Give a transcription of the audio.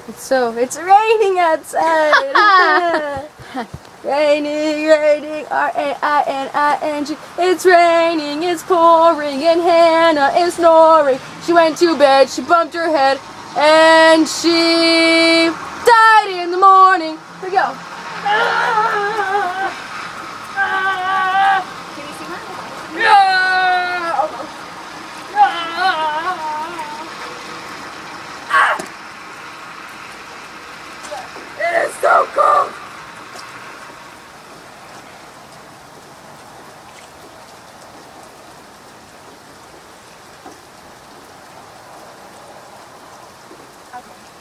It's raining outside. Raining, R-A-I-N-I-N-G. It's raining, it's pouring, and Hannah is snoring. She went to bed, she bumped her head, and she died in the morning. Here we go. Can you see one? It is so cold. Okay.